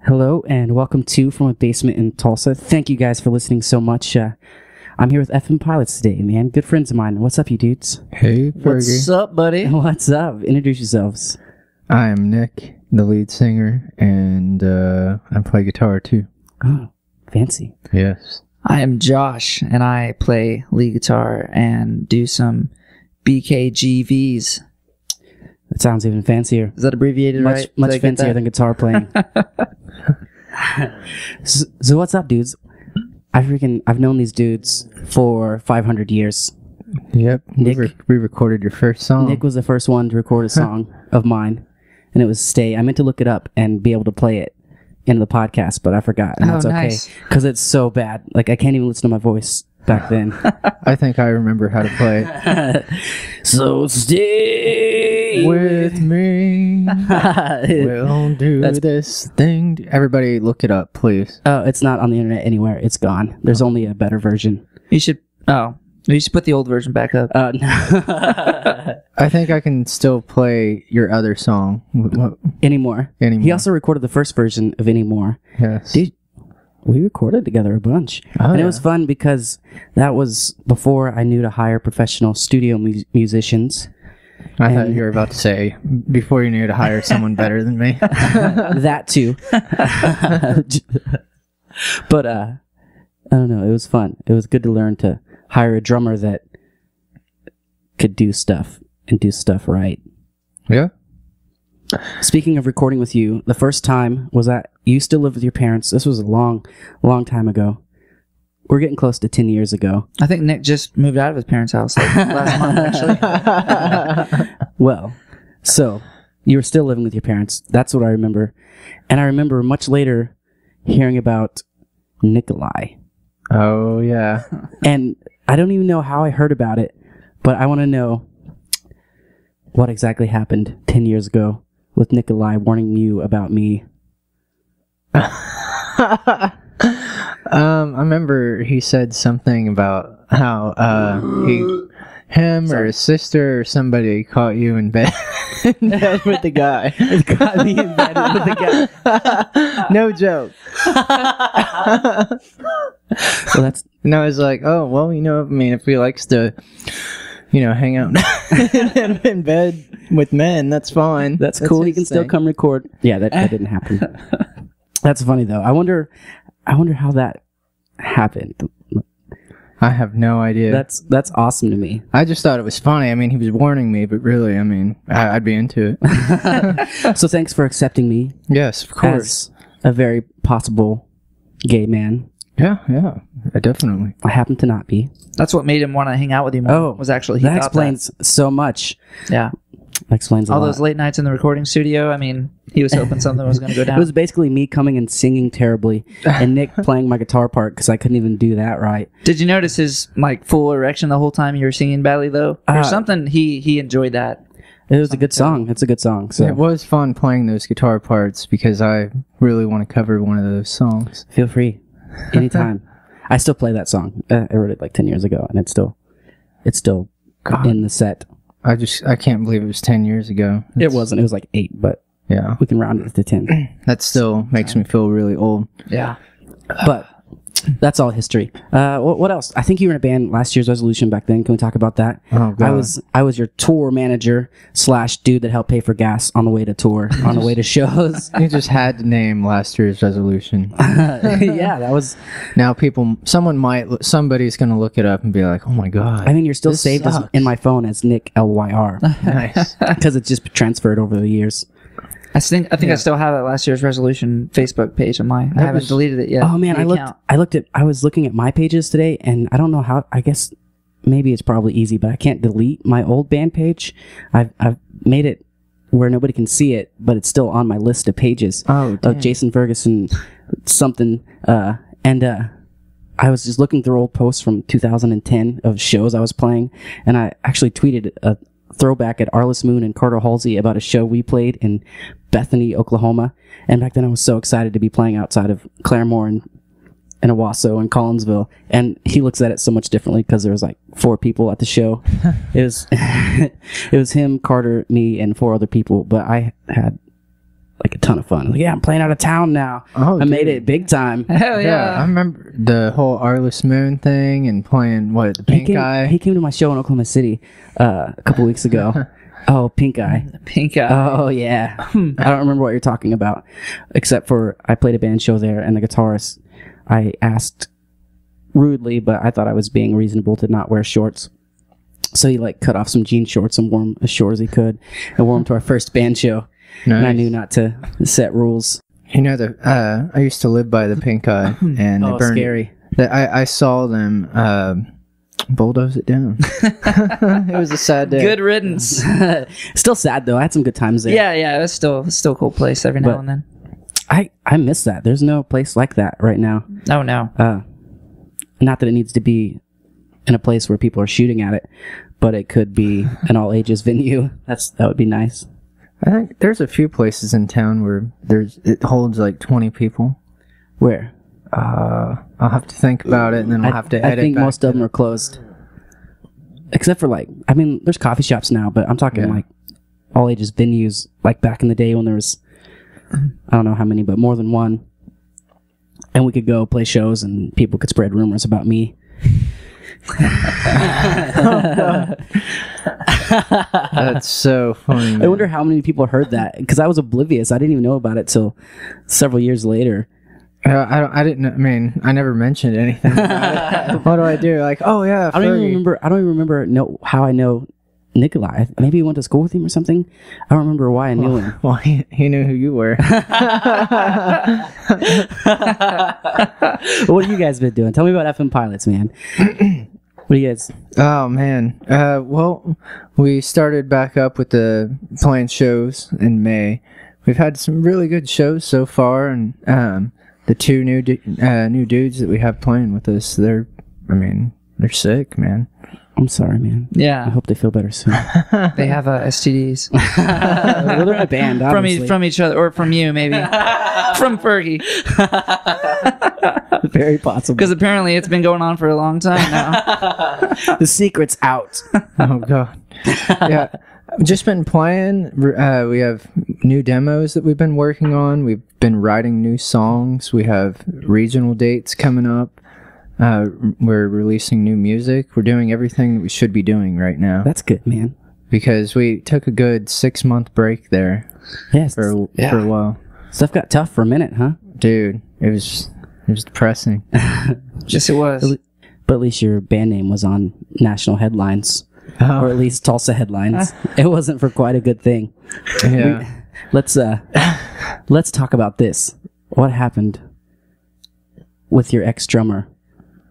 Hello and welcome to From a Basement in Tulsa. Thank you guys for listening so much. I'm here with FM Pilots today, man. Good friends of mine. What's up, you dudes? Hey, Fergie. What's up, buddy? What's up? Introduce yourselves. I'm Nick, the lead singer, and I play guitar too. Oh, fancy. Yes. I am Josh, and I play lead guitar and do some BKGVs. That sounds even fancier. Is that abbreviated right? Much fancier than guitar playing. So what's up, dudes? I've known these dudes for 500 years. Yep. Nick, we recorded your first song. Nick was the first one to record a song of mine, and it was Stay. I meant to look it up and be able to play it in the podcast, but I forgot, and that's okay. Because it's so bad. Like, I can't even listen to my voice back then. I think I remember how to play it. So stay with me. We'll do this thing. Everybody look it up, please. Oh, it's not on the internet anywhere. It's gone. There's only a better version. You should put the old version back up. No. I think I can still play your other song. Anymore. He also recorded the first version of Anymore. Yes. Dude, we recorded together a bunch. It was fun because that was before I knew to hire professional studio musicians. I thought you were about to say, before you knew to hire someone better than me. That too. But, I don't know. It was fun. It was good to learn to hire a drummer that could do stuff and do stuff right. Yeah. Speaking of recording with you, the first time was that you still lived with your parents. This was a long time ago. We're getting close to 10 years ago. I think Nick just moved out of his parents' house last month, actually. Well, so you were still living with your parents. That's what I remember. And I remember much later hearing about Nikolai. Oh, yeah. And I don't even know how I heard about it, but I want to know what exactly happened 10 years ago with Nikolai warning you about me. I remember he said something about how him or his sister or somebody caught you in bed, with the guy. Got me in bed with the guy. No joke. So that's... And I was like, oh, well, if he likes to, hang out in bed with men, that's fine. That's cool. He can still come record. Yeah, that didn't happen. That's funny, though. I wonder how that happened. I have no idea. That's awesome to me. I just thought it was funny. I mean, he was warning me, but really, I'd be into it. So thanks for accepting me. Yes, of course. As a very possible gay man. Yeah, definitely. I happen to not be. That's what made him want to hang out with you more. Oh, was actually that explains so much. Yeah. That explains all lot. Those late nights in the recording studio. I mean, he was hoping something was going to go down. It was basically me coming and singing terribly, and Nick playing my guitar part because I couldn't even do that right. Did you notice his full erection the whole time you were singing badly though, or something? He enjoyed that. It was a good song. It's a good song. So it was fun playing those guitar parts because I really want to cover one of those songs. Feel free, anytime. I still play that song. I wrote it like 10 years ago, and it's still in the set. I can't believe it was 10 years ago. It wasn't. It was like 8, but yeah, we can round it to 10. That still makes me feel really old. Yeah, but that's all history. What else? I think you were in a band last year's resolution back then. Can we talk about that? Oh, God. I was your tour manager / dude that helped pay for gas on the way to tour, on the way to shows. You just had to name last year's resolution. Yeah, that was. Now somebody's going to look it up and be like, oh my God. I mean, you're still saved in my phone as Nick LYR. Nice. Because it's just transferred over the years. I think I still have that last year's resolution Facebook page on mine. I haven't deleted it yet. Oh man, I was looking at my pages today, and I don't know how. I guess maybe it's probably easy, but I can't delete my old band page. I've made it where nobody can see it, but it's still on my list of pages of Jason Ferguson something. And I was just looking through old posts from 2010 of shows I was playing, and I actually tweeted a throwback at Arliss Moon and Carter Halsey about a show we played in Bethany, Oklahoma. And back then I was so excited to be playing outside of Claremore and Owasso and Collinsville. And he looks at it so much differently because there was like 4 people at the show. It was him, Carter, me, and 4 other people. But I had like a ton of fun. Like, yeah, I'm playing out of town now. Oh, I made dude. it big time. Hell Yeah, I yeah. remember the whole Arliss Moon thing and playing the He Pink came, Eye. he came to my show in Oklahoma City a couple weeks ago. Oh, Pink Eye. Pink eye. Oh, yeah. I don't remember what you're talking about, except for I played a band show there, and the guitarist, I asked rudely, but I thought I was being reasonable to not wear shorts. So he like cut off some jean shorts and wore them as short as he could, and wore them to our first band show. Nice. And I knew not to set rules. You know, I used to live by the Pink Eye, and they Oh, burned scary. I saw them bulldoze it down. It was a sad day. Good riddance. Still sad though. I had some good times there. Yeah, it's still a cool place every now But- and then. I miss that. There's no place like that right now. Oh no. Not that it needs to be in a place where people are shooting at it, but it could be an all ages venue. That would be nice. I think there's a few places in town where it holds like 20 people. Where? I'll have to think about it, and then I'll have to edit. I think back most of them are closed, except for there's coffee shops now, but I'm talking Yeah. like all ages venues, like back in the day when there was, I don't know how many, but more than one, and we could go play shows and people could spread rumors about me. That's so funny. I wonder how many people heard that, because I was oblivious. I didn't even know about it till several years later. I didn't. I mean, I never mentioned anything about it. What do I do? Like, oh yeah, I don't even Fergie. remember how I know Nikolai. Maybe he went to school with him or something. I don't remember why I knew him. Well, he knew who you were. What have you guys been doing? Tell me about FM Pilots, man. What do you guys? Oh man. Well, we started back up with the playing shows in May. We've had some really good shows so far, and the two new dudes that we have playing with us, they're sick, man. I'm sorry, man. I Yeah. hope they feel better soon. They have STDs Well, they're in a band, obviously. from each other, or from you maybe. From Fergie, Very possible. because apparently it's been going on for a long time now. The secret's out. Oh god. Yeah. I've just been playing. We have new demos that we've been working on. We've been writing new songs. We have regional dates coming up. We're releasing new music. We're doing everything that we should be doing right now, That's good, man. because we took a good 6-month break there Yes. for a while. Stuff got tough for a minute, huh? Dude, it was depressing. Yes, it was. But at least your band name was on national headlines, Oh, or at least Tulsa headlines. It wasn't for quite a good thing. yeah. Let's talk about this. What happened with your ex-drummer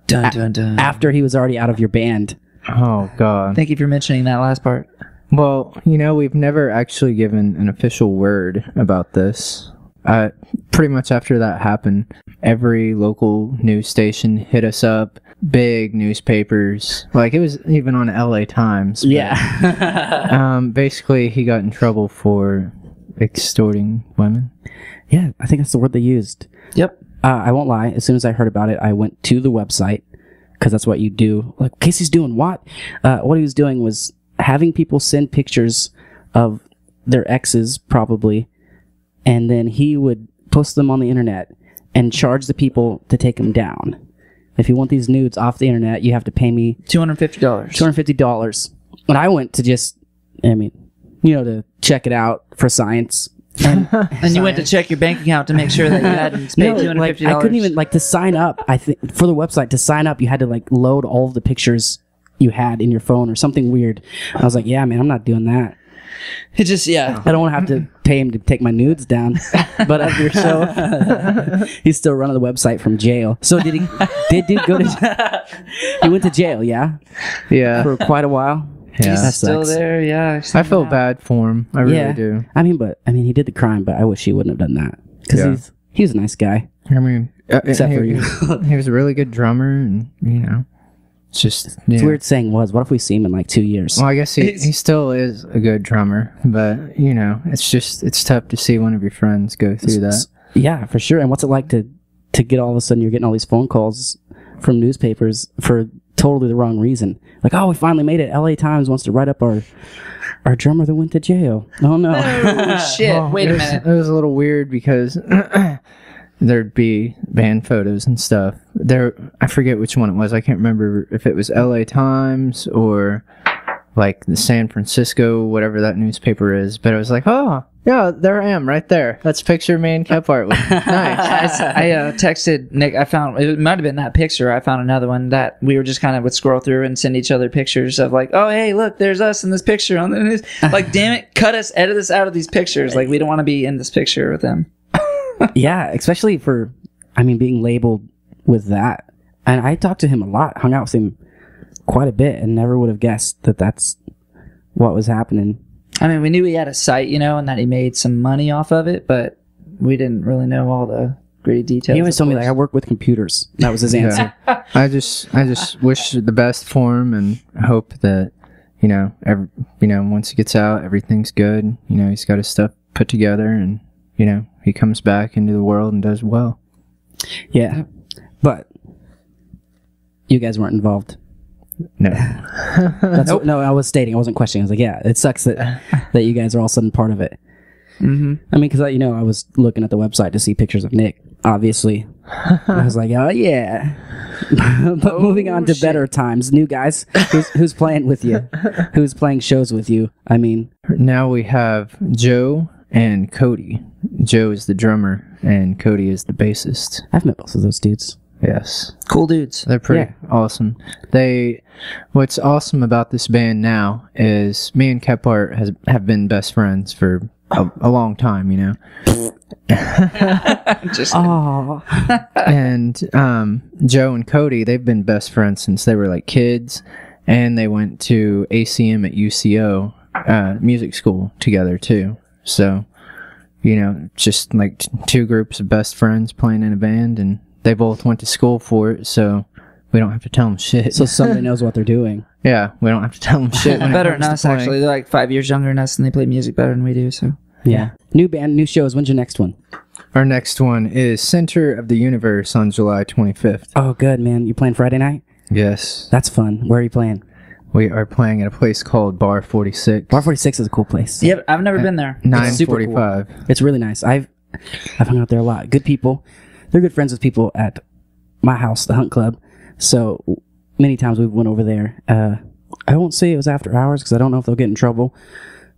Dun dun dun. after he was already out of your band? Oh god. Thank you for mentioning that last part. Well, we've never actually given an official word about this. Pretty much after that happened, every local news station hit us up, big newspapers. Like, it was even on LA Times. but, Yeah. basically, he got in trouble for extorting women. Yeah, I think that's the word they used. Yep. I won't lie. As soon as I heard about it, I went to the website, because that's what you do. Like, Casey's doing what? What he was doing was having people send pictures of their exes, probably, and then he would post them on the internet and charge the people to take them down. If you want these nudes off the internet, you have to pay me $250. $250. And I went to to check it out for science. And you went to check your bank account to make sure that you hadn't paid $250. I couldn't even to sign up. I think for the website to sign up, you had to load all of the pictures you had in your phone or something weird. I was like, yeah, man, I'm not doing that. It just, yeah. I don't want to have to pay him to take my nudes down. But after your show, he's still running the website from jail. So did he go to? He went to jail, yeah, Yeah. for quite a while. Yeah. That Still sucks. there, yeah. I feel bad for him. I really do. I mean, he did the crime, but I wish he wouldn't have done that, because Yeah. he was a nice guy. I mean, Except for you. he was a really good drummer, and it's just It's weird saying was. What if we see him in 2 years? Well, I guess he still is a good drummer, but it's tough to see one of your friends go through that. Yeah, for sure. And what's it like to get all of a sudden you're getting all these phone calls from newspapers for totally the wrong reason? Like, oh, we finally made it. LA Times wants to write up our our drummer that went to jail. Oh no. Oh, shit. Oh, Wait a minute. It was a little weird because there'd be band photos and stuff. I forget which one it was. I can't remember if it was LA Times or like the San Francisco, whatever that newspaper is. But it was like, oh, yeah, there I am right there. That's a picture of me and Kephart with. Nice. I texted Nick. I found it might have been that picture. I found another one that we were just kind of would scroll through and send each other pictures of like, oh hey, look, there's us in this picture on the news. Like, damn it, edit us out of these pictures. Like, we don't want to be in this picture with them. Yeah, especially for, being labeled with that. And I talked to him a lot, hung out with him quite a bit, and never would have guessed that that's what was happening. We knew he had a site, and that he made some money off of it, but we didn't really know all the gritty details. He always told me, like, I work with computers. That was his answer. Yeah. I just wish the best for him and hope that, once he gets out, everything's good. He's got his stuff put together and, he comes back into the world and does well. Yeah. But you guys weren't involved. No. No, I was stating. I wasn't questioning. I was like, yeah, it sucks that you guys are all of a sudden part of it. Mm-hmm. Because I was looking at the website to see pictures of Nick, obviously. I was like, oh, yeah. But moving on to better times. New guys. Who's playing with you? Who's playing shows with you? Now we have Joe and Cody. Joe is the drummer, and Cody is the bassist. I've met both of those dudes. Yes. Cool dudes. They're pretty awesome. What's awesome about this band now is me and Kephart have been best friends for a long time, Just And Joe and Cody, they've been best friends since they were like kids, and they went to ACM at UCO music school together too. So, just like two groups of best friends playing in a band, and they both went to school for it, so we don't have to tell them shit. So somebody knows what they're doing. Yeah, we don't have to tell them shit. Better than us, actually. They're like 5 years younger than us, and they play music better than we do. So yeah. New band, new shows. When's your next one? Our next one is Center of the Universe on July 25th. Oh, good, man. You playing Friday night? Yes. That's fun. Where are you playing? We are playing at a place called Bar 46. Bar 46 is a cool place. Yep, I've never been there. 945. Cool. It's really nice. I've hung out there a lot. Good people. They're good friends with people at my house, the Hunt Club. So many times we went over there. I won't say it was after hours because I don't know if they'll get in trouble,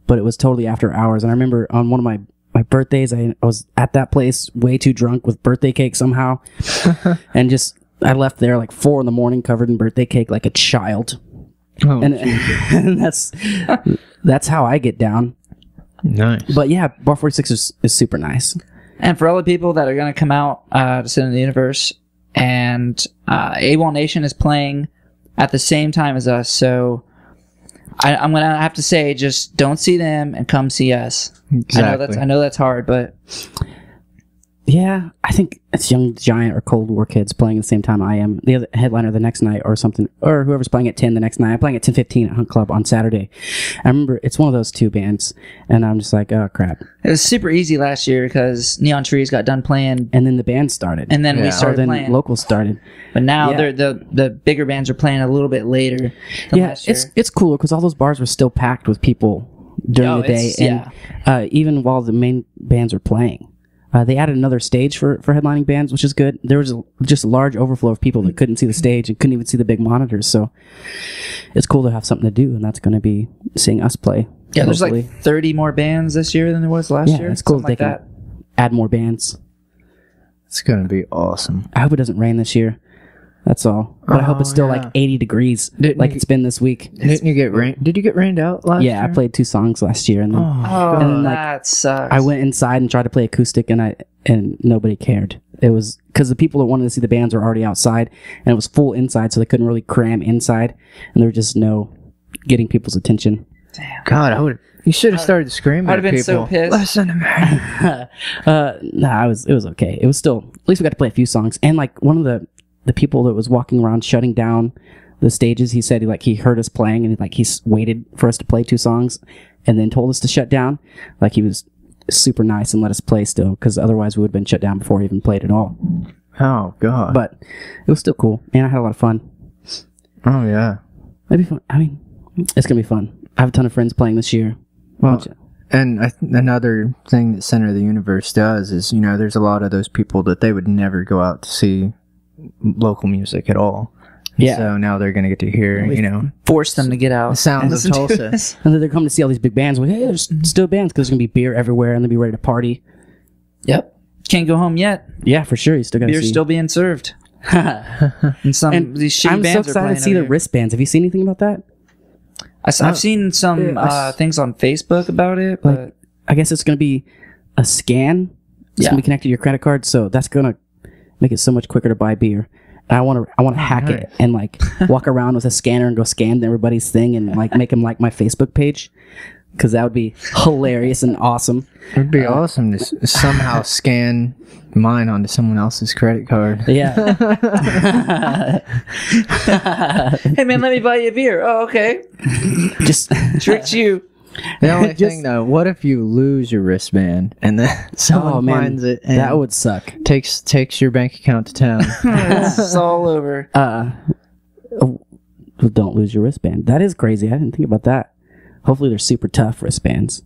but it was totally after hours. And I remember on one of my birthdays, I was at that place way too drunk with birthday cake somehow. And I left there like 4 a.m. covered in birthday cake like a child. Oh, and that's how I get down. Nice. But yeah, Bar 46 is super nice. And for all the people that are going to come out to Center of the Universe, and AWOL Nation is playing at the same time as us, so I'm going to have to say, just don't see them and come see us. Exactly. I know that's hard, but yeah, I think it's Young Giant or Cold War Kids playing at the same time I am. The other headliner the next night or something, or whoever's playing at 10 the next night. I'm playing at 10:15 at Hunt Club on Saturday. I remember it's one of those two bands, and I'm just like, oh crap. It was super easy last year because Neon Trees got done playing, and then the band started, and then we started playing. Locals started, but now the bigger bands are playing a little bit later. Than last year. It's cooler because all those bars were still packed with people during the day, and even while the main bands were playing. They added another stage for headlining bands, which is good. There was just a large overflow of people that couldn't see the stage and couldn't even see the big monitors. So it's cool to have something to do, and that's going to be seeing us play. Yeah, there's like 30 more bands this year than there was last year. Yeah, it's cool that they can add more bands. It's going to be awesome. I hope it doesn't rain this year. That's all. But I hope it's still like 80 degrees it's been this week. Didn't you get rain? Did you get rained out last year? Yeah, I played 2 songs last year, and then, and then that sucks. I went inside and tried to play acoustic, and nobody cared. It was because the people that wanted to see the bands were already outside, and it was full inside, so they couldn't really cram inside, and there was just no getting people's attention. Damn. God, you should have started screaming. I'd have been people. so pissed. Listen to me. Nah, it was okay. It was still, at least we got to play a few songs, and like one of the people that was walking around shutting down the stages, he said he heard us playing, and he waited for us to play 2 songs and then told us to shut down. Like, he was super nice and let us play still, because otherwise we would have been shut down before we even played at all. Oh god. But it was still cool, and I had a lot of fun. Oh yeah. Maybe fun. I mean, it's gonna be fun. I have a ton of friends playing this year. Well, and another thing that Center of the Universe does is, you know, there's a lot of those people that they would never go out to see local music at all. Yeah. So now they're going to get to hear, you know, Force them to get out. the sounds of Tulsa. And then they're coming to see all these big bands. Like, hey, there's still bands because there's gonna be beer everywhere and they'll be ready to party. Yep. Can't go home yet. Yeah, for sure. You still gotta Beer's see. still being served. And some And these shitty I'm so bands are excited playing to see the over here. wristbands. Have you seen anything about that? I've seen some things on Facebook about it, but Like, I guess it's gonna be a scan. It's gonna be connected to your credit card, so that's gonna make it so much quicker to buy beer. And I want to hack it and like walk around with a scanner and go scan everybody's thing and like make them like my Facebook page, because that would be hilarious and awesome. It'd be awesome to somehow scan mine onto someone else's credit card. Yeah. hey man, let me buy you a beer. Oh, okay. Just Tricked you. The only thing though, what if you lose your wristband and then someone finds it and that would suck. takes your bank account to town? It's all over. Don't lose your wristband. That is crazy. I didn't think about that. Hopefully they're super tough wristbands.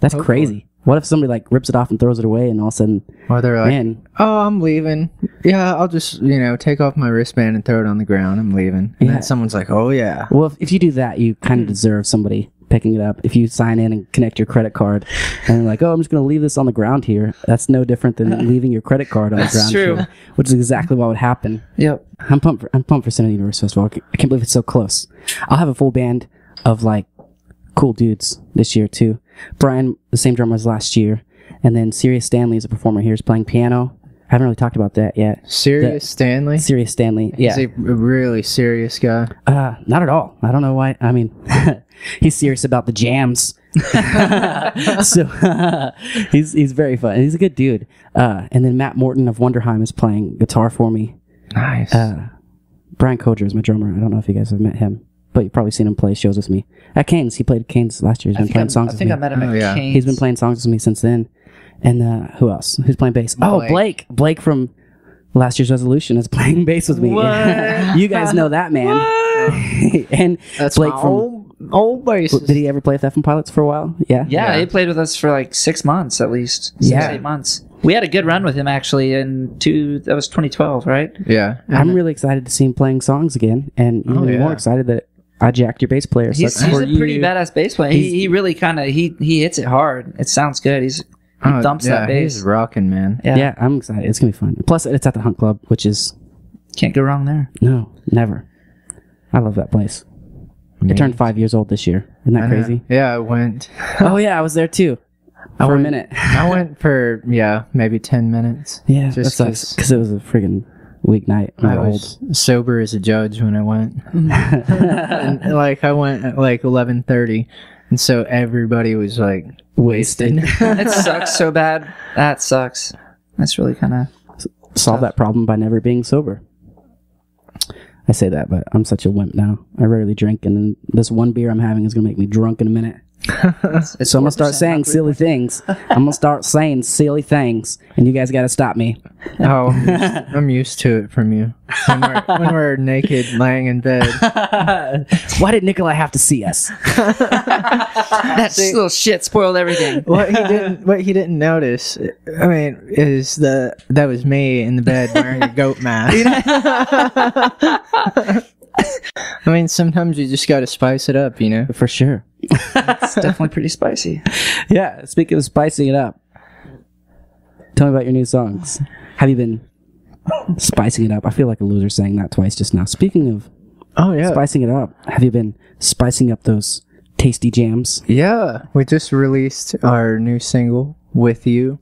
That's crazy. What if somebody like rips it off and throws it away and all of a sudden, Or they're like, man, oh, I'm leaving. Yeah, I'll just, you know, take off my wristband and throw it on the ground. I'm leaving. And Yeah. then someone's like, oh yeah. well, if you do that, you kind of deserve somebody picking it up. If you sign in and connect your credit card and like, oh, I'm just going to leave this on the ground here. That's no different than leaving your credit card on the ground true. here, which is exactly what would happen. Yep. I'm pumped for Center Universe Festival. I can't believe it's so close. I'll have a full band of like cool dudes this year too. Brian, the same drummer as last year, and then Sirius Stanley is a performer here. He's playing piano. I haven't really talked about that yet. Stanley? Sirius Stanley, yeah. Is he a really serious guy? Not at all. I don't know why. I mean, he's serious about the jams. So he's very fun. He's a good dude. And then Matt Morton of Wonderheim is playing guitar for me. Nice. Brian Koger is my drummer. I don't know if you guys have met him, but you've probably seen him play shows with me at Canes. He played at Canes last year. He's been playing songs I with think me. I met him at yeah. Cane's. He's been playing songs with me since then. And who else? Who's playing bass? Oh, Blake. Blake from last year's Resolution is playing bass with me. What? You guys know that man. And That's Blake my from old bassist. Did he ever play with FM Pilots for a while? Yeah. Yeah, he played with us for like 6 months at least. 6, Yeah. 8 months. We had a good run with him actually that was 2012, right? Yeah. I'm really excited to see him playing songs again, and even more excited that I jacked your bass player. So He's that's a for pretty you. badass bass player. He really kind of he hits it hard. It sounds good. He thumps that bass. He's rocking, man. Yeah, I'm excited. It's gonna be fun. Plus, it's at the Hunt Club, which is Can't go wrong there. no, never. I love that place. It turned 5 years old this year. Isn't that crazy? Yeah, I went. Oh yeah, I was there too. For a minute. I went for maybe 10 minutes. Yeah, that Just sucks because it was a friggin' weeknight. I I'm old. was sober as a judge when I went. And like I went at like 11:30, and so everybody was like wasted. It sucks so bad. That sucks. That's really kind of Solve that problem by never being sober. I say that, but I'm such a wimp now. I rarely drink, and then this one beer I'm having is gonna make me drunk in a minute. it's So I'm gonna start 4%, saying not silly things. I'm gonna start saying silly things, and you guys gotta stop me. Oh, I'm used to it from you. When we're naked, laying in bed. Why did Nikolai have to see us? That little shit spoiled everything. What he didn't notice, I mean, is that was me in the bed wearing a goat mask. I mean, sometimes you just gotta spice it up, you know? For sure. It's definitely pretty spicy. Yeah. Speaking of spicing it up, tell me about your new songs. Have you been spicing it up? I feel like a loser saying that twice just now. Speaking of spicing it up, have you been spicing up those tasty jams? Yeah, we just released our new single, With You,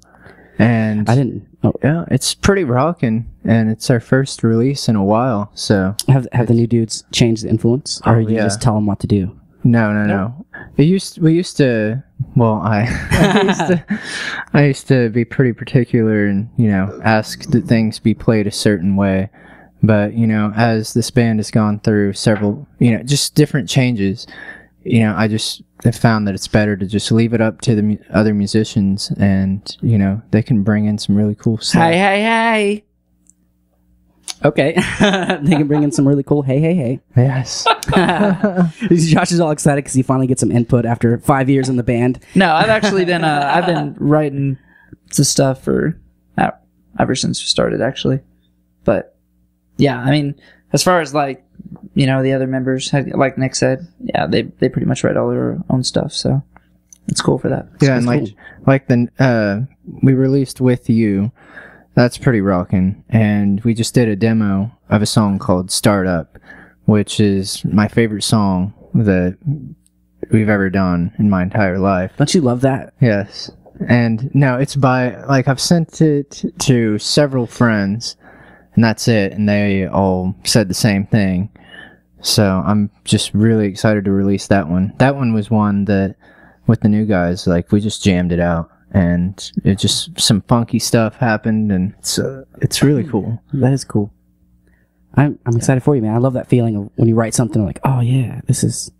and I didn't. Oh, yeah, it's pretty rocking, and it's our first release in a while, so have the new dudes changed the influence, or you yeah. just tell them what to do? No. We used to. Well, I used to be pretty particular and ask that things be played a certain way. But as this band has gone through several, just different changes, I just have found that it's better to just leave it up to the other musicians, and they can bring in some really cool stuff. Hey. Okay. They can bring in some really cool hey. Yes. Josh is all excited because he finally gets some input after 5 years in the band. No, I've actually been I've been writing some stuff for ever since we started, actually. But yeah, I mean, as far as like, you know, the other members, like Nick said, yeah, they pretty much write all their own stuff, so it's cool for that. Yeah, and cool. like the we released With You. That's pretty rocking. And we just did a demo of a song called Startup, which is my favorite song that we've ever done in my entire life. Don't you love that? Yes. And no, it's by, like, I've sent it to several friends, and that's it. And they all said the same thing. So I'm just really excited to release that one. That one was one that, with the new guys, like, we just jammed it out. And it just, some funky stuff happened, and it's really cool. That is cool. I'm excited for you, man. I love that feeling of when you write something like, oh yeah, this is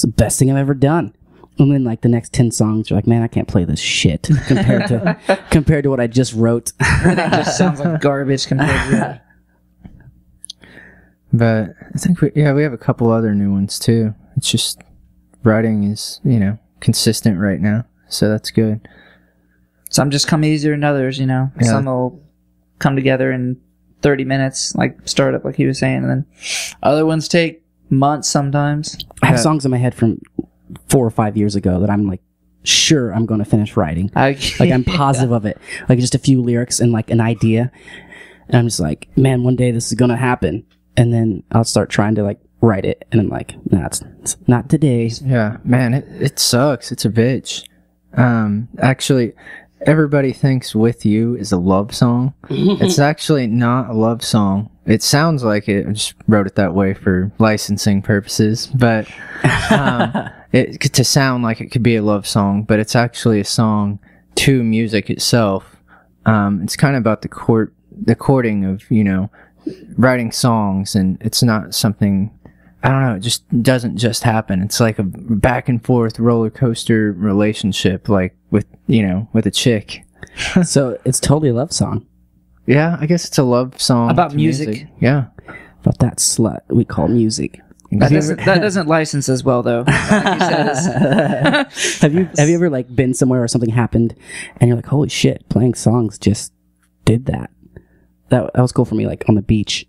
the best thing I've ever done. And then like the next 10 songs, you're like, man, I can't play this shit compared to what I just wrote. Everything just sounds like garbage compared to that. But I think we have a couple other new ones too. It's just writing is, you know, consistent right now, so that's good. Some just come easier than others, you know. Yeah. Some will come together in 30 minutes, like startup, like he was saying, and then other ones take months sometimes. I have songs in my head from 4 or 5 years ago that I'm like sure I'm going to finish writing. Like I'm positive of it. Like just a few lyrics and like an idea, and I'm just like, man, one day this is going to happen. And then I'll start trying to like write it, and I'm like, nah, it's not today. Yeah, man, it sucks. It's a bitch. Actually, everybody thinks With You is a love song. It's actually not a love song. It sounds like it. I just wrote it that way for licensing purposes, but to sound like it could be a love song, but it's actually a song to music itself. It's kind of about the courting of, you know, writing songs, and it's not something, I don't know, it just doesn't just happen. It's like a back and forth roller coaster relationship, like with a chick. So it's totally a love song. Yeah, I guess it's a love song About to music. Yeah. About that slut we call music. That doesn't license as well, though. Like you said, Have you ever like been somewhere or something happened and you're like, holy shit, playing songs just did that. That was cool for me, like on the beach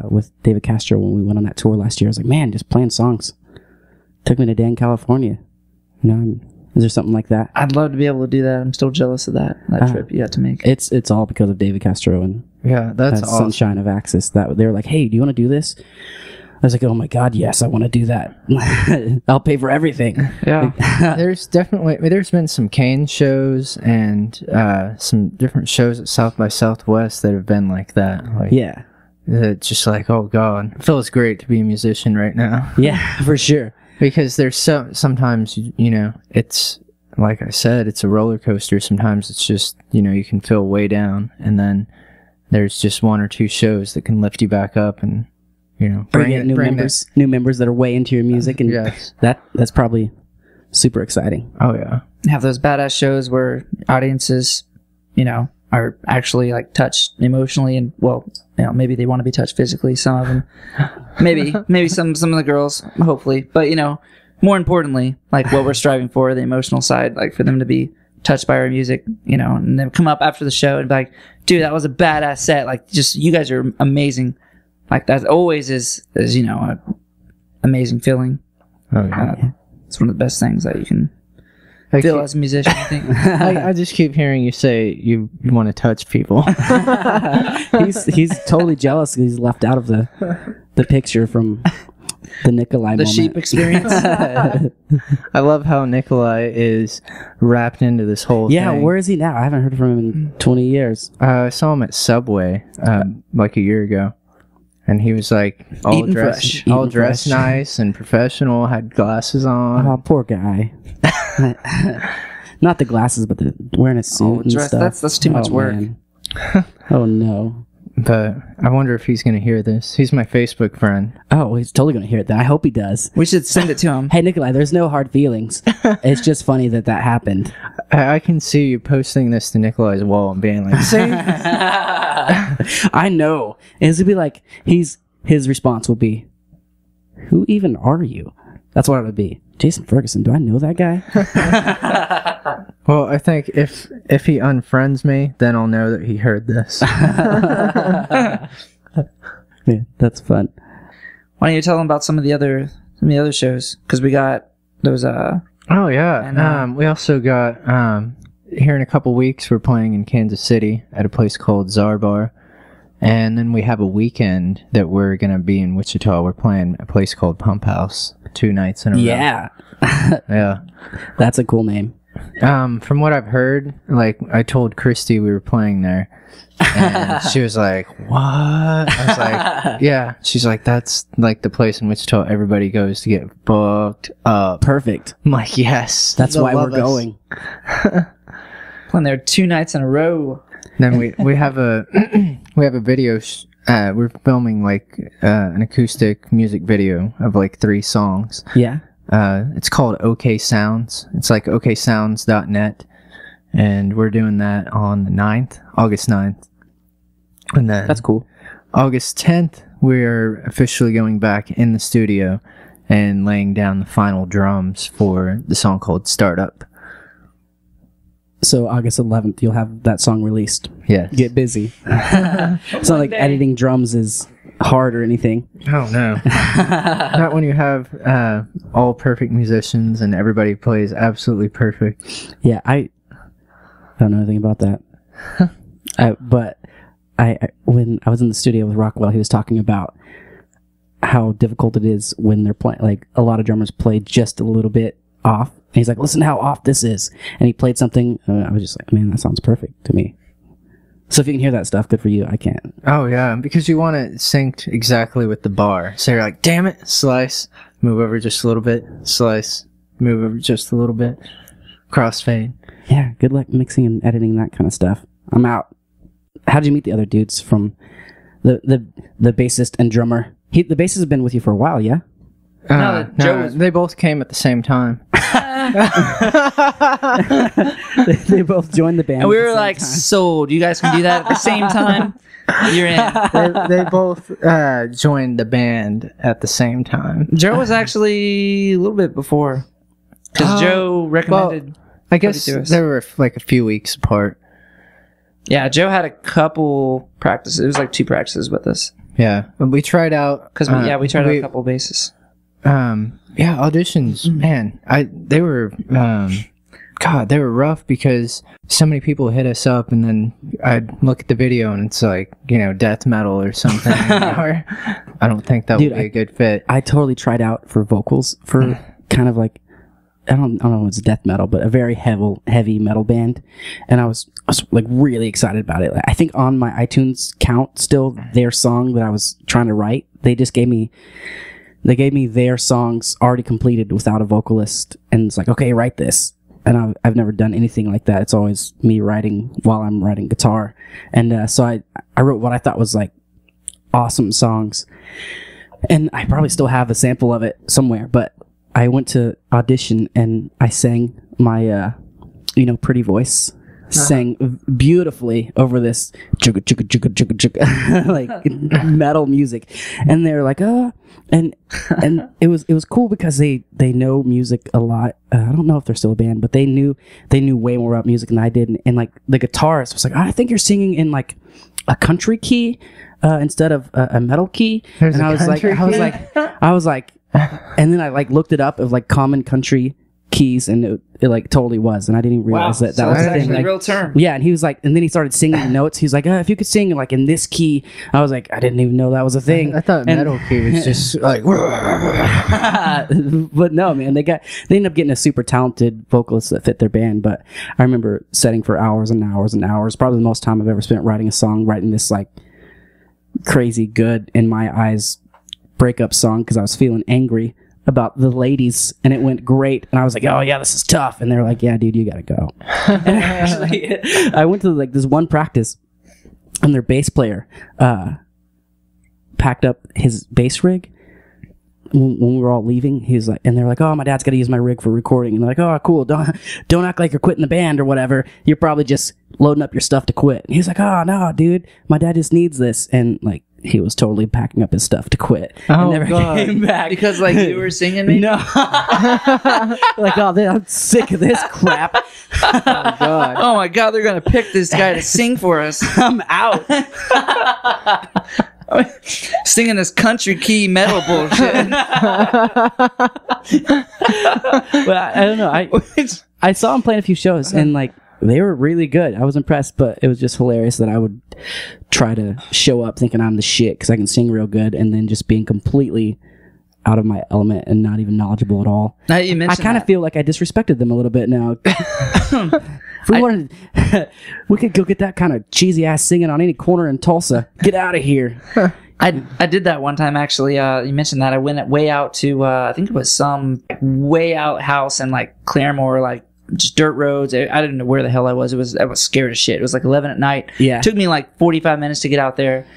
with David Castro when we went on that tour last year. I was like, man, just playing songs took me to Dan, California. You know, is there something like that? I'd love to be able to do that. I'm still jealous of that trip you got to make. It's all because of David Castro and Yeah, that's awesome. Sunshine of Axis. That they were like, hey, do you want to do this? I was like, oh my god, yes, I want to do that. I'll pay for everything. Yeah. There's been some Kane shows and some different shows at South by Southwest that have been like that. Like, Yeah. it's just like, oh god, it feels great to be a musician right now. Yeah, for sure. Because there's sometimes, you know, it's like I said, it's a roller coaster. Sometimes it's just, you know, you can feel way down, and then there's just 1 or 2 shows that can lift you back up and, you know, Bring in new members that are way into your music, and yes. that's probably super exciting. Oh yeah. Have those badass shows where audiences, you know, are actually like touched emotionally, and well, you know, maybe they want to be touched physically. Some of them, maybe some of the girls, hopefully, but you know, more importantly, like what we're striving for, the emotional side, like for them to be touched by our music, you know, and then come up after the show and be like, dude, that was a badass set. Like, just you guys are amazing. Like that always is you know, an amazing feeling. Oh yeah. It's one of the best things that you can feel as a musician, I think. I just keep hearing you say you want to touch people. He's totally jealous. He's left out of the picture from the Nikolai The moment. sheep experience. I love how Nikolai is wrapped into this whole thing. Where is he now? I haven't heard from him in 20 years. I saw him at Subway like a year ago. And he was like all dressed fresh. nice and professional, had glasses on. Oh, poor guy. Not the glasses, but wearing a suit and stuff. That's too much work. Man. Oh no. But I wonder if he's going to hear this. He's my Facebook friend. Oh, well, he's totally going to hear it then. I hope he does. We should send it to him. Hey, Nikolai, there's no hard feelings. It's just funny that happened. I can see you posting this to Nikolai's wall and being like, see? I know. It's gonna be like his response will be, "Who even are you?" That's what it would be. Jason Ferguson. Do I know that guy? Well, I think if he unfriends me, then I'll know that he heard this. Yeah, that's fun. Why don't you tell them about some of the other shows? Because we got those. Oh yeah. And, we also got here in a couple weeks we're playing in Kansas City at a place called Czar Bar, and then we have a weekend that we're gonna be in Wichita. We're playing a place called Pump House 2 nights in a row. Yeah, Yeah. that's a cool name. From what I've heard, like I told Christy we were playing there, and she was like, "What?" I was like, "Yeah." She's like, "That's like the place in Wichita everybody goes to get booked up." Perfect. I'm like, "Yes." That's they'll why we're love us." going. Playing there 2 nights in a row. Then we have a we have a video. We're filming like an acoustic music video of like 3 songs. Yeah. It's called OK Sounds. It's like oksounds.net, and we're doing that on the 9th, August 9th. And then That's cool. August 10th, we're officially going back in the studio and laying down the final drums for the song called Startup. So August 11th, you'll have that song released. Yes. Get busy. It's not like editing drums is hard or anything. Oh no. Not when you have all perfect musicians and everybody plays absolutely perfect. Yeah, I don't know anything about that. But when I was in the studio with Rockwell, he was talking about how difficult it is when they're playing. Like a lot of drummers play just a little bit off. And he's like, "Listen to how off this is." And he played something. And I was just like, "Man, that sounds perfect to me." So if you can hear that stuff, good for you. I can't. Oh yeah, because you want it synced exactly with the bar. So you're like, "Damn it, slice, move over just a little bit, slice, move over just a little bit, crossfade." Yeah, good luck mixing and editing that kind of stuff. I'm out. How did you meet the other dudes from the bassist and drummer? The bassist has been with you for a while, yeah? Joe was- they both came at the same time. They both joined the band. And we at the were same like, time. sold. You guys can do that at the same time. You're in. they both joined the band at the same time. Joe was actually a little bit before. Because Joe recommended. I guess to us. they were like a few weeks apart. Yeah, Joe had a couple practices. It was like 2 practices with us. Yeah, but we tried out Because, we tried out a couple bases. Yeah, auditions, man. They were they were rough because so many people hit us up, and then I'd look at the video and it's like, death metal or something. Or I don't think that would be a good fit. I totally tried out for vocals for kind of like, I don't know if it's death metal, but a very heavy metal band, and I was like really excited about it. Like, I think on my iTunes count, still their song that I was trying to write, they gave me their songs already completed without a vocalist, and it's like, okay, write this. And I've never done anything like that. It's always me writing while I'm writing guitar, and so I wrote what I thought was like awesome songs, and I probably still have a sample of it somewhere, but I went to audition and I sang my, pretty voice, sang beautifully over this chugga chugga chugga chugga chugga like metal music, and they're like, and it was cool because they know music a lot. I don't know if they're still a band, but they knew way more about music than I did, and like the guitarist was like, I think you're singing in like a country key instead of a metal key. There's and a I was like. And then I like looked it up of like common country keys, and it like totally was, and I didn't even realize that so was that's the thing. actually Like, a real term. yeah, and he was like, and then he started singing the notes. He was like, if you could sing like in this key, I was like, I didn't even know that was a thing. I thought metal key was just like. But no, man, they ended up getting a super talented vocalist that fit their band. But I remember setting for hours and hours and hours, probably the most time I've ever spent writing a song, writing this like crazy good in my eyes breakup song because I was feeling angry about the ladies, and it went great, and I was like, oh yeah, this is tough, and they're like, yeah dude, you gotta go. And actually I went to like this one practice, and their bass player packed up his bass rig when we were all leaving, he was like, and they're like, oh, my dad's got to use my rig for recording. And they're like, oh, cool. Don't act like you're quitting the band or whatever. You're probably just loading up your stuff to quit. And he's like, oh, no, dude, my dad just needs this. And like, he was totally packing up his stuff to quit. Oh, and never God. came back. Because like you were singing me? No. Like, oh, I'm sick of this crap. Oh, God. Oh my God, they're gonna pick this guy to sing for us. I'm out. Singing this country key metal bullshit. But I don't know. I saw him playing a few shows, and like, they were really good. I was impressed, but it was just hilarious that I would try to show up thinking I'm the shit because I can sing real good, and then just being completely out of my element and not even knowledgeable at all. Now you mentioned I kind of feel like I disrespected them a little bit now. If we wanted, we could go get that kind of cheesy ass singing on any corner in Tulsa. Get out of here. I did that one time actually. You mentioned that I went way out to I think it was some way out house in like Claremore, like just dirt roads. I didn't know where the hell I was. I was scared as shit. It was like 11 at night. Yeah. It took me like 45 minutes to get out there,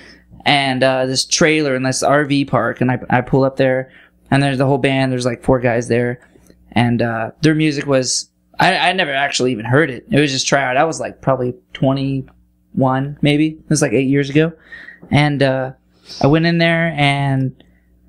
and this trailer in this RV park, and I pull up there, and there's the whole band. There's like 4 guys there, and their music was. I never actually even heard it. It was just tryout. I was like probably 21, maybe. It was like 8 years ago. And I went in there and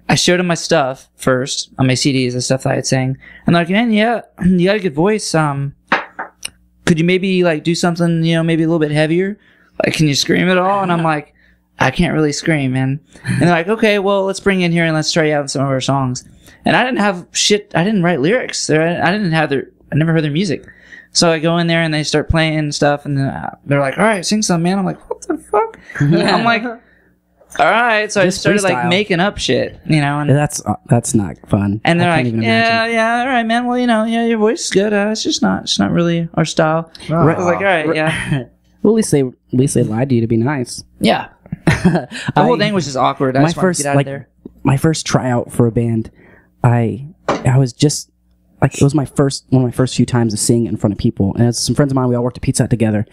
I showed them my stuff first on my CDs, the stuff that I had sang. And they're like, man, yeah, you got a good voice. Could you maybe like do something, maybe a little bit heavier? Like, can you scream at all? And I'm like, I can't really scream, man. And they're like, okay, well, let's bring you in here and let's try you out in some of our songs. And I didn't have shit. I didn't write lyrics. I never heard their music. So I go in there and they start playing stuff, and then they're like, all right, sing some, man. I'm like, what the fuck? I'm like, all right. So Just I started freestyle. like making up shit, and That's not fun. and they're I like, can't even imagine. yeah, all right, man. Well, your voice is good. It's just not really our style. Oh. I was like, all right, yeah, Well, at least they lied to you to be nice. yeah. The whole thing was just awkward. I my just wanted first to get out of there. my first tryout for a band, I was just like, it was one of my first few times to sing in front of people, and it's some friends of mine. We all worked at Pizza Hut together,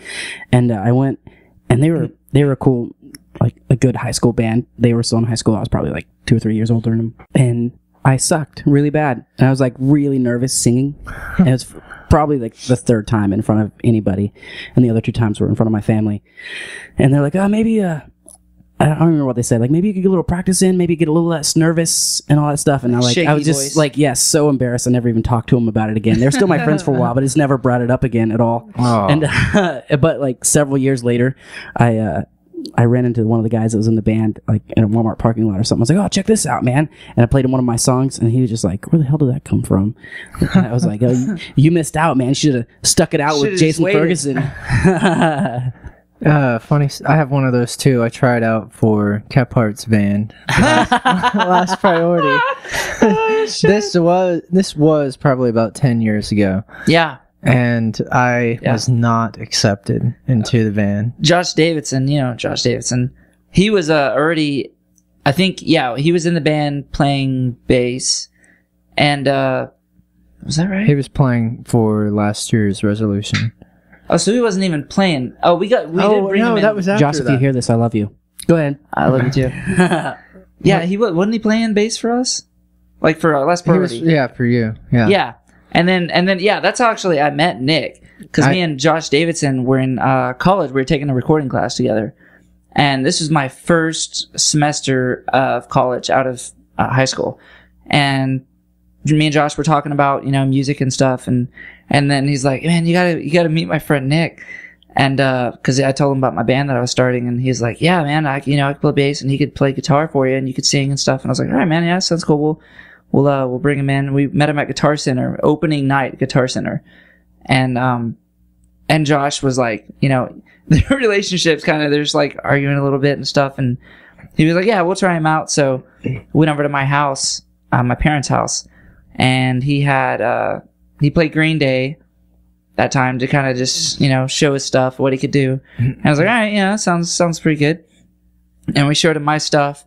and I went, and they were cool, like a good high school band. They were still in high school. I was probably like 2 or 3 years older than them, and I sucked really bad, and I was like really nervous singing. And it was probably like the 3rd time in front of anybody, and the other 2 times were in front of my family. And they're like, oh, maybe I don't remember what they said. Like, maybe you could get a little practice in, maybe get a little less nervous and all that stuff. And I was Shaky just voice. like, yes, so embarrassed. I never even talked to them about it again. They're still my friends for a while, but it's never brought it up again at all. Oh. And but like several years later, I ran into one of the guys that was in the band, like in a Walmart parking lot or something. I was like, oh, check this out, man. And I played him one of my songs, and he was just like, where the hell did that come from? And I was like, oh, you missed out, man. You should have stuck it out Should've with just Jason waited. Ferguson. Funny. I have one of those too. I tried out for Kephart's band. Last Priority. This was probably about 10 years ago, Yeah, and I Yeah. was not accepted into the band. Josh Davidson. Josh Davidson. He was already, I think, he was in the band playing bass, and was that right? He was playing for last year's resolution. Oh, so he wasn't even playing. Oh, we did bring him in. that was after Josh, if you hear this, I love you. Go ahead. I love you too. Yeah, wasn't he playing bass for us? Like for our last He was, party. yeah, for you. Yeah. Yeah. And then that's how actually I met Nick, because me and Josh Davidson were in college. We were taking a recording class together, and this was my first semester of college out of high school, and me and Josh were talking about music and stuff, and then he's like, man, you gotta meet my friend Nick, and because I told him about my band that I was starting, and he's like, yeah, man, I could play bass, and he could play guitar for you, and you could sing and stuff, and I was like, all right, man, yeah, sounds cool. We'll bring him in. We met him at Guitar Center, opening night, Guitar Center, and Josh was like, their relationship's kind of, they're just like arguing a little bit and stuff, and he was like, yeah, we'll try him out. So we went over to my house, my parents' house, and he played Green Day that time to kind of just, show his stuff, what he could do. And I was like, all right, yeah, sounds pretty good. And we showed him my stuff,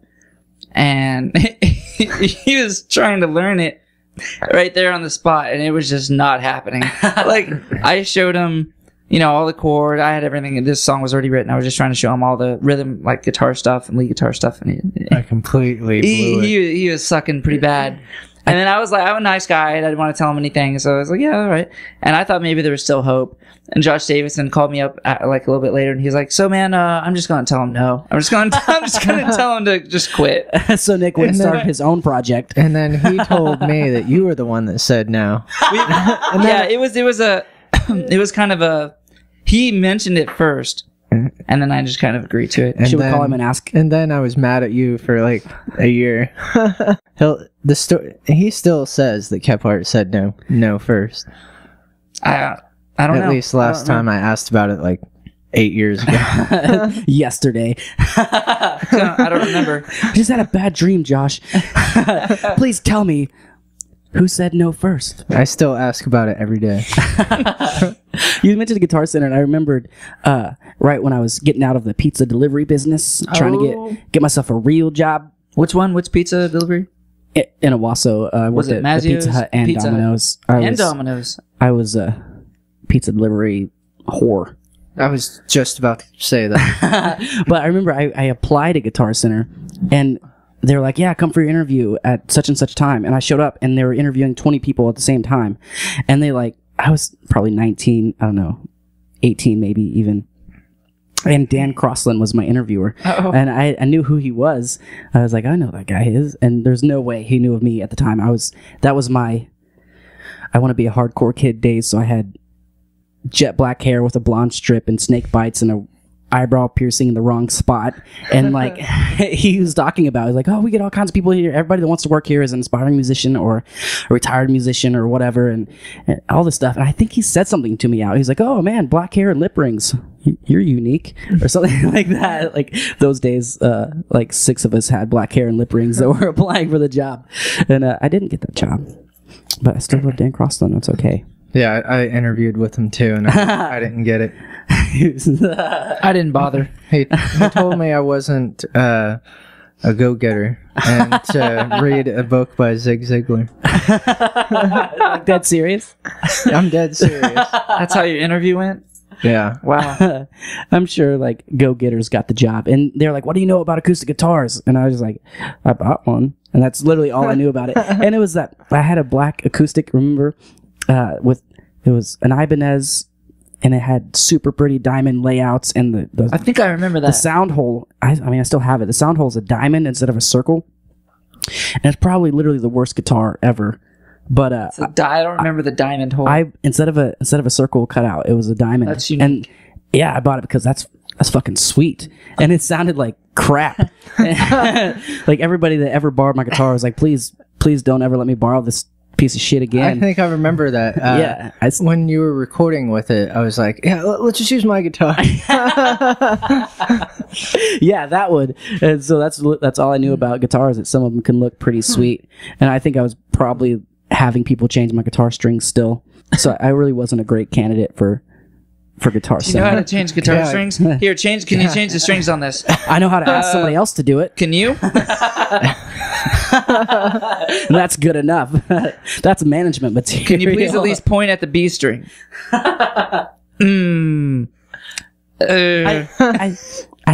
and he was trying to learn it right there on the spot, and it was just not happening. Like, I showed him all the chord. I had everything. This song was already written. I was just trying to show him all the rhythm, like guitar stuff and lead guitar stuff. And I completely blew it. he was sucking pretty bad. And then I was like, I'm a nice guy. I didn't want to tell him anything. So I was like, yeah, all right. And I thought maybe there was still hope. And Josh Davison called me up like a little bit later, and he's like, "So man, I'm just gonna tell him no. I'm just gonna tell him to just quit." So Nick would start his own project. And then he told me that you were the one that said no. It was kind of a. He mentioned it first, and then I just kind of agreed to it. Should we call him and ask? And then I was mad at you for like a year. He still says that Kephart said no first. I don't know. At least last time I asked about it like 8 years ago. Yesterday. I don't remember. I just had a bad dream, Josh. Please tell me who said no first. I still ask about it every day. You mentioned the Guitar Center, and I remembered right when I was getting out of the pizza delivery business, trying to get myself a real job. Which one? Which pizza delivery? In Owasso. I worked at Pizza Hut and Domino's. Domino's. I was a pizza delivery whore. I was just about to say that. But I remember I applied at Guitar Center, and they were like, yeah, come for your interview at such and such time. And I showed up, and they were interviewing 20 people at the same time. And I was probably 19, I don't know, 18 maybe even. And Dan Crossland was my interviewer. Uh-oh. And I knew who he was. I was like, I know that guy is. And there's no way he knew of me at the time. That was my, I want to be a hardcore kid days. So I had jet black hair with a blonde strip and snake bites and a eyebrow piercing in the wrong spot. And like he was talking about, he's like, oh, we get all kinds of people here. Everybody that wants to work here is an aspiring musician or a retired musician or whatever, and all this stuff. And I think he said something to me out. He's like, oh man, black hair and lip rings, you're unique, or something like that. Like those days, like 6 of us had black hair and lip rings that were applying for the job. And I didn't get that job, but I still love Dan Crossland. That's okay. Yeah, I interviewed with him too, and I didn't get it. I didn't bother. He told me I wasn't a go-getter and to read a book by Zig Ziglar. Like dead serious? I'm dead serious. That's how your interview went? Yeah. Wow. I'm sure like go-getters got the job, and they're like, what do you know about acoustic guitars? And I was just like, I bought one, and that's literally all I knew about it. And it was that I had a black acoustic, remember, it was an Ibanez, and it had super pretty diamond layouts, and the I think I remember that. The sound hole, I mean I still have it. The sound hole is a diamond instead of a circle, and it's probably literally the worst guitar ever. But I don't remember the diamond hole. Instead of a circle cut out, it was a diamond. That's unique. And yeah, I bought it because that's fucking sweet, and it sounded like crap. Like everybody that ever borrowed my guitar was like, please don't ever let me borrow this piece of shit again. I think I remember that. Yeah, when you were recording with it, I was like, yeah, let's just use my guitar. Yeah, that would. And so that's all I knew about guitars, that some of them can look pretty sweet. And I think I was probably having people change my guitar strings still. So I really wasn't a great candidate for guitar. Do you know how to change guitar strings? Here, can you change the strings on this? I know how to ask somebody else to do it. Can you? That's good enough. That's management material. Can you please at least point at the B string? I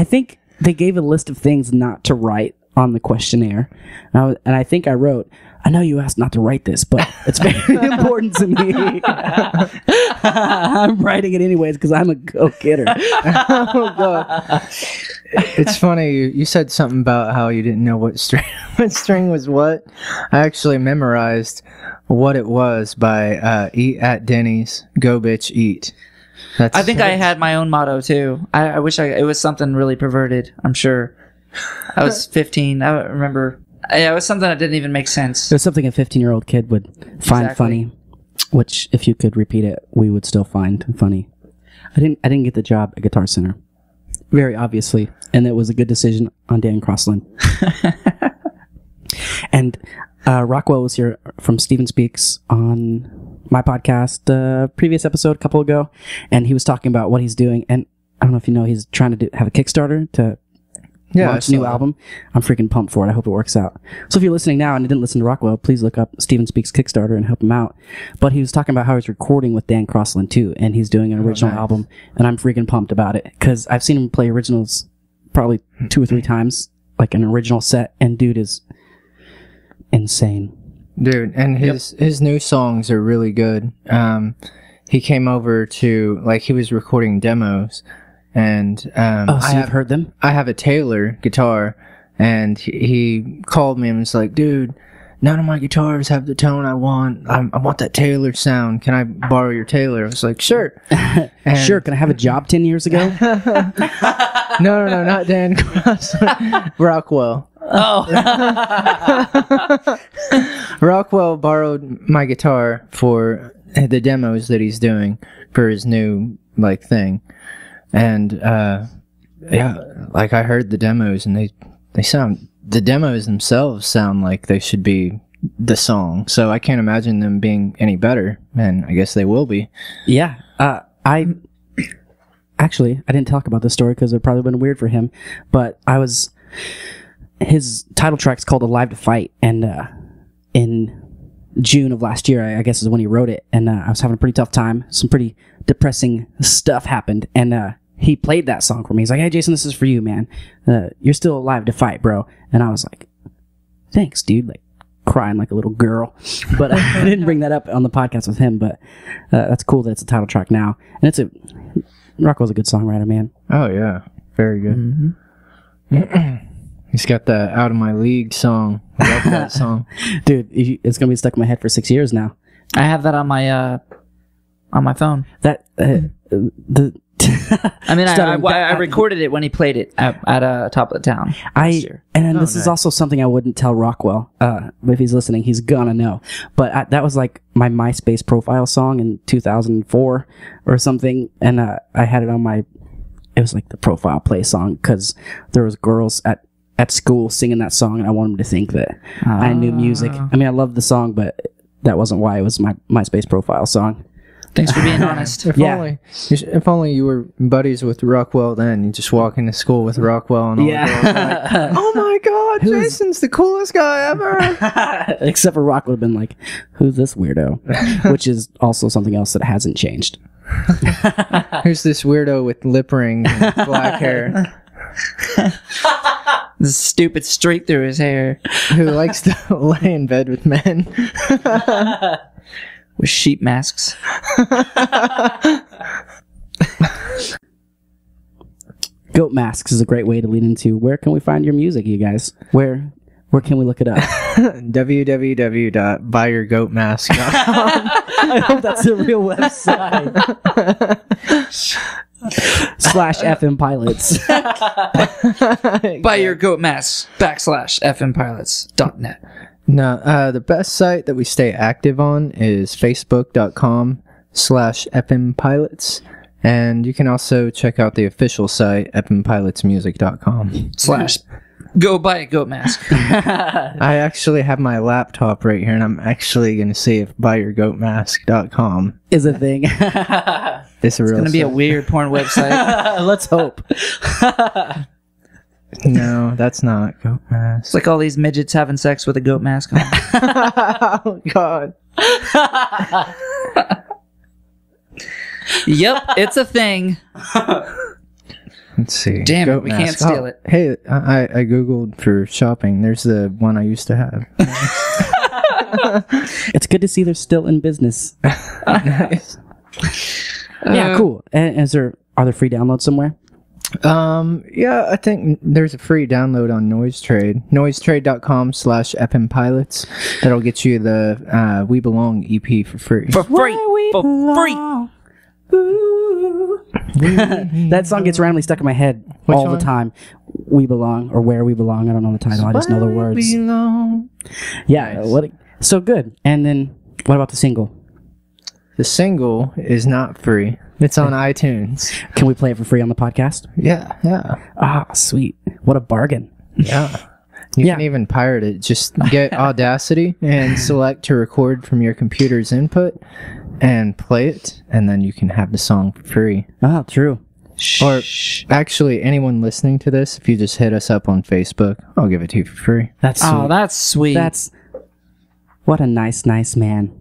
think they gave a list of things not to write on the questionnaire, and I think I wrote, I know you asked not to write this, but it's very important to me. I'm writing it anyways because I'm a go-getter. Oh, God. It's funny, you said something about how you didn't know what string was what. I actually memorized what it was by Eat at Denny's, Go Bitch Eat. I think I had my own motto too. I wish it was something really perverted, I'm sure. I was 15. I remember. Yeah, it was something that didn't even make sense. It was something a 15-year-old kid would find funny, which if you could repeat it, we would still find funny. I didn't get the job at Guitar Center, very obviously, and it was a good decision on Dan Crossland. And Rockwell was here from Steven Speaks on my podcast, previous episode a couple ago, and he was talking about what he's doing. And I don't know if you know, he's trying to have a Kickstarter to Yeah, I launch saw new that. album. I'm freaking pumped for it. I hope it works out. So if you're listening now and you didn't listen to Rockwell, please look up Steven Speaks Kickstarter and help him out. But he was talking about how he's recording with Dan Crossland too, and he's doing an original nice. album, and I'm freaking pumped about it because I've seen him play originals probably 2 or 3 times, like an original set, and dude is insane. Dude, and his new songs are really good. He came over to, like, he was recording demos, and So I you've heard them? have a Taylor guitar, and he called me and was like, dude, none of my guitars have the tone I want. I want that Taylor sound. Can I borrow your Taylor? I was like, sure. And Sure. Can I have a job 10 years ago? No, not Dan Crossland. Rockwell. Oh, Rockwell borrowed my guitar for the demos that he's doing for his new, like, thing. And, yeah, like, I heard the demos, and they sound... The demos themselves sound like they should be the song, so I can't imagine them being any better, and I guess they will be. Yeah. I didn't talk about this story because it probably been weird for him, but his title track's called Alive to Fight, and in June of last year, I guess is when he wrote it, and I was having a pretty tough time. Some pretty depressing stuff happened, and he played that song for me. He's like, hey, Jason, this is for you, man. You're still alive to fight, bro. And I was like, thanks, dude. Like, crying like a little girl. But I didn't bring that up on the podcast with him, but that's cool that it's a title track now. And Rockwell's a good songwriter, man. Oh, yeah. Very good. He's got the Out of My League song. I love that song. Dude, it's going to be stuck in my head for 6 years now. I have that on my phone. That, I mean, Stuttering. I recorded it when he played it at Top of the Town last year. And this is nice. also something I wouldn't tell Rockwell. If he's listening, he's gonna know. But that was like my MySpace profile song in 2004 or something, and I had it on my. It was like the profile play song because there was girls at school singing that song, and I wanted them to think that I knew music. I mean, I loved the song, but that wasn't why it was my MySpace profile song. Thanks for being honest. If only you were buddies with Rockwell then. You just walk into school with Rockwell and all the girls are like, oh my god, Jason's the coolest guy ever. Except for Rock would have been like, who's this weirdo? Which is also something else that hasn't changed. Who's this weirdo with lip ring and black hair This stupid streak through his hair who likes to lay in bed with men? with sheep masks. Goat Masks is a great way to lead into where can we find your music, you guys? Where can we look it up? www.buyyourgoatmask.com. I hope that's a real website. /FM Pilots. Buy your goat masks /fmpilots.net. No, the best site that we stay active on is facebook.com/fmpilots. And you can also check out the official site, fmpilotsmusic.com. /go buy a goat mask. I actually have my laptop right here, and I'm actually going to see if buyyourgoatmask.com Is a thing. is a real It's going to be a site. weird porn website. Let's hope. No, that's not goat mask. It's like all these midgets having sex with a goat mask on. Oh, God. Yep, it's a thing. Let's see. Damn it, Goat we can't mask. steal it. Hey, I Googled for shopping. There's the one I used to have. It's good to see they're still in business. Nice. Yeah, cool. And are there free downloads somewhere? Yeah, I think there's a free download on NoiseTrade. NoiseTrade.com/fmpilots. That'll get you the We Belong EP for free. For free. For free. That song gets randomly stuck in my head all one? the time. We Belong, or Where We Belong. I don't know the title. I just know the words. We belong. Yeah, Nice. So good. And then, what about the single? The single is not free. It's on iTunes. Can we play it for free on the podcast? Yeah. Ah, sweet. What a bargain. Yeah. You Yeah. can even pirate it. Just get Audacity and select to record from your computer's input and play it, and then you can have the song for free. Ah, true. Or actually, anyone listening to this, if you just hit us up on Facebook, I'll give it to you for free. That's Oh, sweet. that's sweet. That's what a nice man.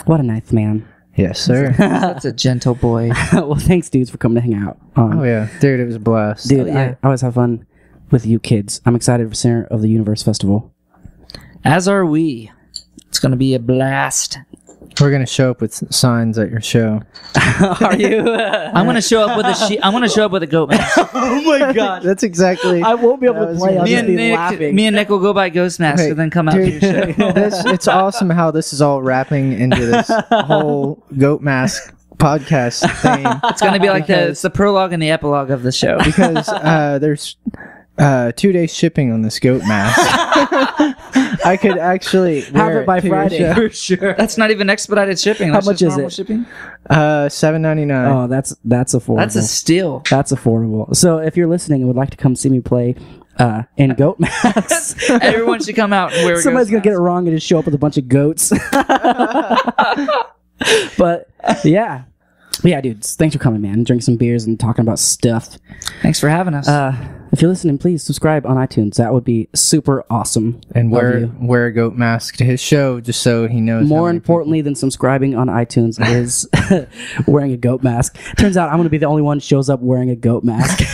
What a nice man. Yes, sir. That's a gentle boy. Well, thanks, dudes, for coming to hang out. Oh, yeah. Dude, it was a blast. Dude, yeah. I always have fun with you kids. I'm excited for Center of the Universe Festival. As are we. It's going to be a blast. We're going to show up with signs at your show. Are you? I'm going to show up with a sheep. I'm going to show up with a goat mask. Oh my god. That's exactly... I won't be able to play. I'll me, just and be Nick, laughing. me and Nick will go buy ghost masks Hey, and then come out to your show. It's awesome how this is all wrapping into this whole goat mask podcast thing. It's going to be like it's the prologue and the epilogue of the show. Because there's 2 days shipping on this goat mask. I could actually Have wear it by to your Friday show. for sure. That's not even expedited shipping. How That's much just is normal it? shipping. $7.99. Oh, that's affordable. That's a steal. That's affordable. So if you're listening and would like to come see me play in goat masks, Everyone should come out and wear a somebody's ghost gonna get it mask. wrong and just show up with a bunch of goats. But yeah. Yeah, dudes, thanks for coming, man. Drinking some beers and talking about stuff. Thanks for having us. If you're listening, please subscribe on iTunes. That would be super awesome. And Love wear you. wear a goat mask to his show just so he knows. how More many importantly than subscribing on iTunes is wearing a goat mask. Turns out I'm going to be the only one who shows up wearing a goat mask.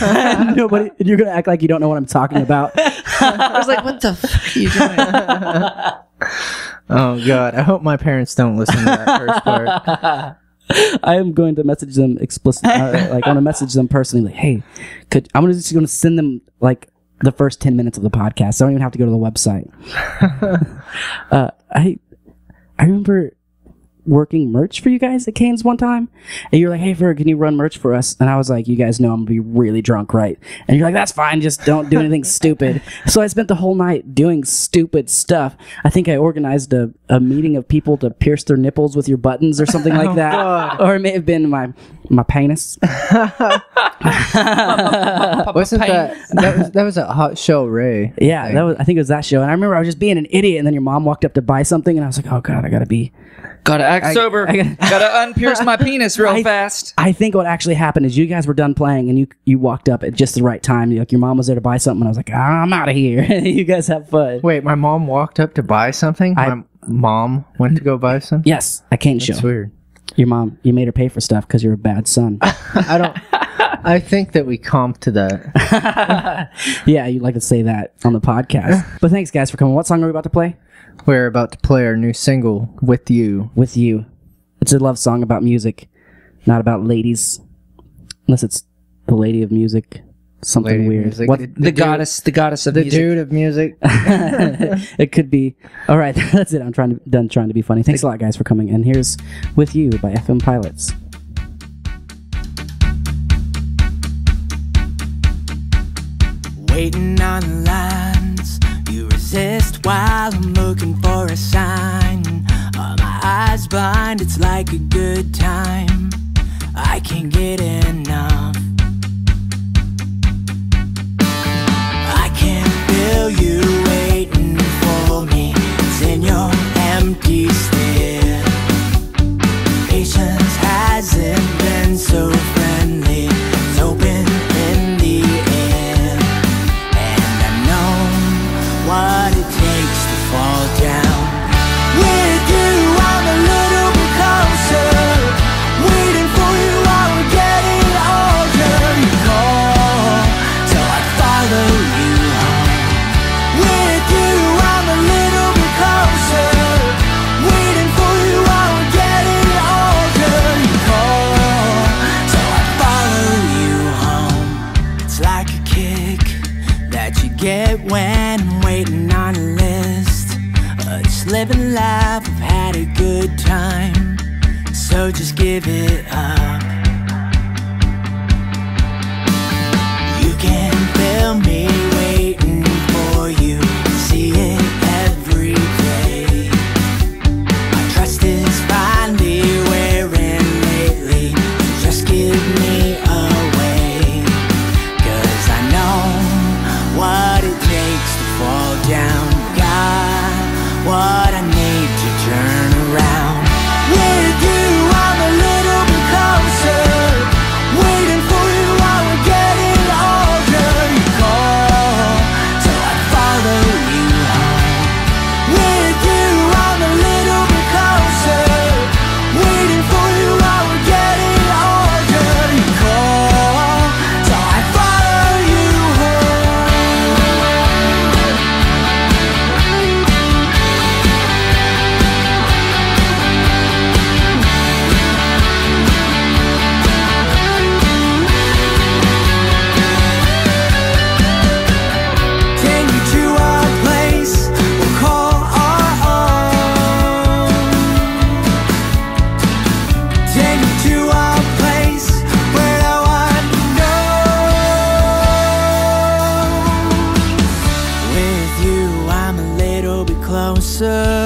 Nobody, and you're going to act like you don't know what I'm talking about. I was like, what the fuck are you doing? people. Oh God! I hope my parents don't listen to that first part. I am going to message them explicitly. I want to message them personally. Like, hey, I'm just going to send them like the first 10 minutes of the podcast. So I don't even have to go to the website. I remember working merch for you guys at Cane's one time, and you're like, hey Ferg, can you run merch for us? And I was like, you guys know I'm gonna be really drunk, right? And you're like, that's fine, just don't do anything stupid. So I spent the whole night doing stupid stuff. I think I organized a meeting of people to pierce their nipples with your buttons or something like that. God. Or it may have been my penis. Wasn't that was a Hot Shell Ray? Yeah, thing. I think it was that show. And I remember I was just being an idiot, and then your mom walked up to buy something, and I was like, oh god, I Gotta act sober. Gotta unpierce my penis real fast. I think what actually happened is you guys were done playing, and you walked up at just the right time. Like your mom was there to buy something, and I was like, I'm out of here. You guys have fun. Wait, my mom walked up to buy something. My mom went to go buy something. Yes, I can't show. That's weird. Your mom, you made her pay for stuff because you're a bad son. I think that we comp to that. Yeah, you'd like to say that on the podcast. But thanks, guys, for coming. What song are we about to play? We're about to play our new single, With You. With You. It's a love song about music, not about ladies. Unless it's the lady of music. Something Lady of weird. music. What? The goddess of The music. dude of music. It could be. All right, that's it. I'm done trying to be funny. Thanks a lot, guys, for coming. And here's With You by FM Pilots. Waiting on the lines, you resist while I'm looking for a sign. Are my eyes blind? It's like a good time. I can't get enough. I can feel you waiting for me. It's in your empty stare. Patience hasn't been so friendly. It's open in the air. And I know what it takes to fall down. With you, I'm a little bit closer. Waiting for you while we're getting older. You call, so I follow you home. With you, I'm a little bit closer. Waiting for you while we're getting older. You call, so I follow you home. It's like a kick that you get when I'm waiting on a list. Just living life, I've had a good time, so just give it up. You can feel me waiting for you, see it every day. My trust is finally wearing lately, so just give me away. 'Cause I know what it takes to fall down. Got what I need to turn around. With you, I'm a little bit closer. Waiting for you closer.